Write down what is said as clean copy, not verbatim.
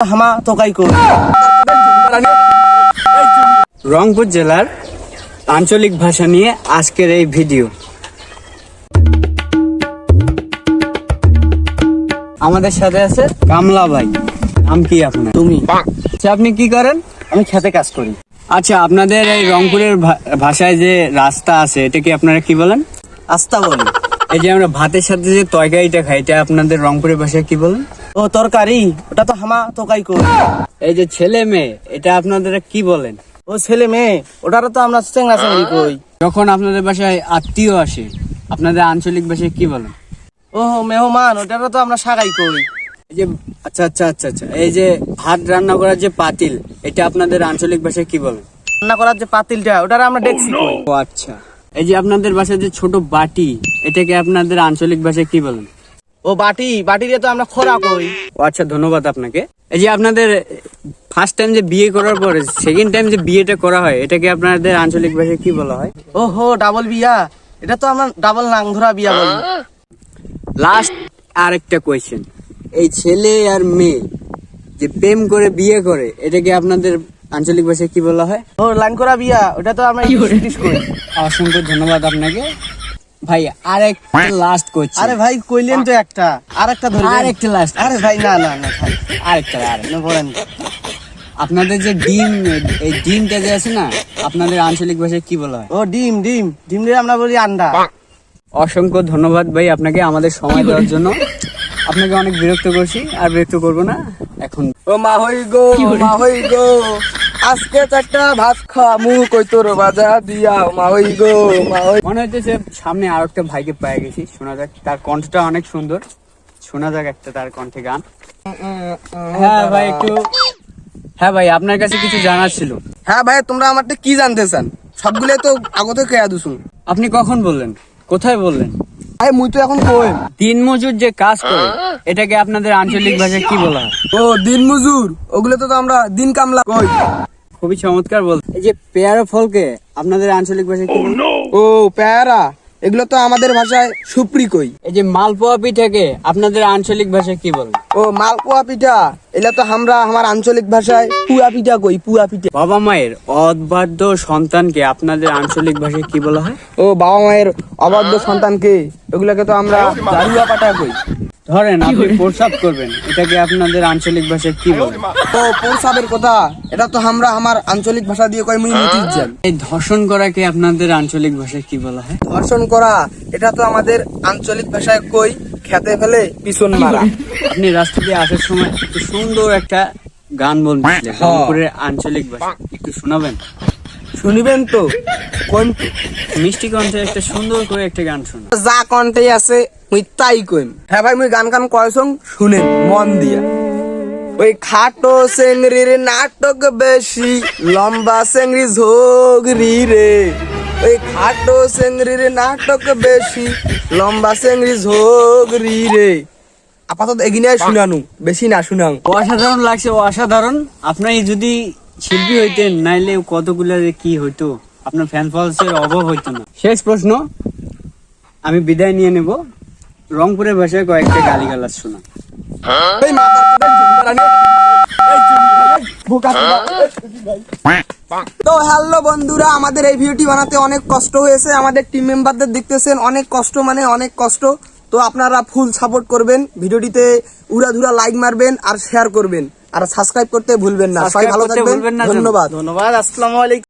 হামা তোকাই কই। রংপুর জেলার আঞ্চলিক ভাষা নিয়ে আজকের এই ভিডিও। আমাদের সাথে আছে কামলা ভাই। নাম কি আপনার? তুমি? আচ্ছা, আপনি কি করেন? আমি খেতে কাজ করি। আচ্ছা, আপনাদের এই রংপুরের ভাষায় যে রাস্তা আছে এটা কি আপনারা কি বলেন? আস্তা বলি। এই যে আমরা ভাতের সাথে যে তরকারিটা খাই এটা আপনাদের রংপুরের ভাষায় কি বলেন? ও তরকারি, ওটা তো হামা তোকাই কই। এই যে ছেলে মেয়ে এটা আপনারা কি বলেন? ও ছেলে মেয়ে, ওটারও তো আমরা চেংড়া চেংড়ি কই। যখন আপনাদের বাসায় আত্মীয় আসে আপনাদের আঞ্চলিক ভাষায় কি বলেন? ও মেহমান, ওটারও তো আমরা সাগাই কই। এই যে আচ্ছা আচ্ছা আচ্ছা আচ্ছা এই যে ভাত রান্না করার যে পাতিল এটা আপনাদের আঞ্চলিক ভাষায় কি বলেন? রান্না করার যে পাতিলটা, ওটার আমরা ডেকসি কই। ও আচ্ছা, এই যে আপনাদের বাসায় যে ছোট বাটি এটাকে আপনাদের আঞ্চলিক ভাষায় কি বলেন? ও বাটি, বাটি দিয়ে তো আমরা খোরা কই। ও আচ্ছা, ধন্যবাদ আপনাকে। এই যে আপনাদের ফার্স্ট টাইম যে বিয়ে করার পরে সেকেন্ড টাইম যে বিয়েটা করা হয় এটাকে আপনাদের আঞ্চলিক ভাষায় কি বলা হয়? ও হো, ডাবল বিয়া, এটা তো আমরা ডাবল নাংধরা বিয়া বলি। লাস্ট আরেকটা কোয়েশ্চেন, এই ছেলে আর মেয়ে যে প্রেম করে বিয়ে করে এটাকে আপনাদের আঞ্চলিক ভাষায় কি বলা হয়? ও লাইন করা বিয়া, ওটা তো আমরা ইংলিশ কই। অসংখ্য ধন্যবাদ আপনাকে ভাই। আরেকটা লাস্ট কোয়েশ্চেন। আরে ভাই কইলেন তো একটা, আরেকটা ধরবেন? আরেকটা লাস্ট। আরে ভাই না না না ভাই, আরেকটা বলেন। আপনাদের যে ডিম, এই ডিমটা যে আছে না আপনাদের আঞ্চলিক ভাষায় কি বলা হয়? ও ডিম, ডিম ডিম দিয়ে আমরা বলি আন্ডা। অসংখ্য ধন্যবাদ ভাই আপনাকে আমাদের সময় দেওয়ার জন্য। আপনাকে অনেক বিরক্ত করছি, আর বিরক্ত করবো না এখন। ও মা হই গো, মা হই গো, আজকে চারটা ভাত খামু কই তোর বাজা দিয়া, মা হই গো, মা হই। মনে হইতেছে সামনে আর একটা ভাইকে পেয়ে গেছি, শোনা যাক। তার কণ্ঠটা অনেক সুন্দর, শোনা যাক একটা তার কণ্ঠে গান। হ্যাঁ ভাই, একটু। হ্যাঁ ভাই, আপনার কাছে কিছু জানার ছিল। হ্যাঁ ভাই, তোমরা আমারটা কি জানতে চান? সবগুলো তো আগতে কেয়া দুসুন। আপনি কখন বললেন? কোথায় বললেন? ভাই মুই তো এখন কই। দিনমজুর যে কাজ করে এটাকে আপনাদের আঞ্চলিক ভাষায় কি বলা হয়? ও দিন মজুর, ওগুলো তো আমরা দিন কামলা কই। খুবই চমৎকার বল। এই যে পেয়ারা ফলকে আপনাদের আঞ্চলিক ভাষায় কি বলে? ও পেয়ারা, এগুলো তো আমাদের ভাষায় সুপ্রি কই। এই যে মালপোয়া পিঠাকে আপনাদের আঞ্চলিক ভাষায় কি বলে? ও মালপোয়া পিঠা, এগুলো তো আমরা আমার আঞ্চলিক ভাষায় পুয়া পিঠা কই, পুয়া পিঠা। বাবা মায়ের অবাধ্য সন্তানকে আপনাদের আঞ্চলিক ভাষায় কি বলা হয়? ও বাবা মায়ের অবাধ্য সন্তানকে, এগুলাকে তো আমরা জারুয়া পাটা কই। ধরেন আপনি প্রস্রাব করবেন, এটাকে আপনাদের আঞ্চলিক ভাষায় কি বলে? ও প্রসাবের কথা, এটা তো আমরা আমার আঞ্চলিক ভাষা দিয়ে কই মুই মিটির যান। এই ধর্ষণ করাকে আপনাদের আঞ্চলিক ভাষায় কি বলা হয়? ধর্ষণ করা, এটা তো আমাদের আঞ্চলিক ভাষায় কই খেতে ফেলে পিছন মারা। আপনি রাস্তা দিয়ে আসার সময় একটু সুন্দর একটা গান বলছিলেন রংপুরের আঞ্চলিক ভাষা, একটু শোনাবেন? শুনিবেন তো? কোন মিষ্টি কণ্ঠে একটা সুন্দর করে একটা গান শোনা। যা কণ্ঠে আছে মুই তাই কইম। হ্যাঁ ভাই, মুই গান গান কয়সং শুনেন মন দিয়া। ওই খাটো চেংড়ির নাটক বেশি, লম্বা চেংড়ি ঝোগরি রে। ওই খাটো চেংড়ির নাটক বেশি, লম্বা চেংড়ি ঝোগরি রে। আপাতত এগিয়ে শুনানু, বেশি না শুনাং। অসাধারণ লাগছে, অসাধারণ। আপনি যদি শিল্পী হইতেন, নাইলে কতগুলা যে কি হইতো, আপনার ফ্যান ফলোয়ার্সের অভাব হইতো না। শেষ প্রশ্ন, আমি বিদায় নিয়ে নেব। রংপুরের ভাষায় কয়েকটা গালিগালাজ শোনা। এই তো হ্যালো বন্ধুরা, আমাদের এই ভিডিওটি বানাতে অনেক কষ্ট হয়েছে। আমাদের টিম মেম্বারদের দেখতেছেন, অনেক কষ্ট, মানে অনেক কষ্ট। তো আপনারা ফুল সাপোর্ট করবেন, ভিডিওটিতে উড়াধুরা লাইক মারবেন আর শেয়ার করবেন, আর সাবস্ক্রাইব করতে ভুলবেন না। সবাই ভালো থাকবেন, ধন্যবাদ। ধন্যবাদ, আসসালামু আলাইকুম।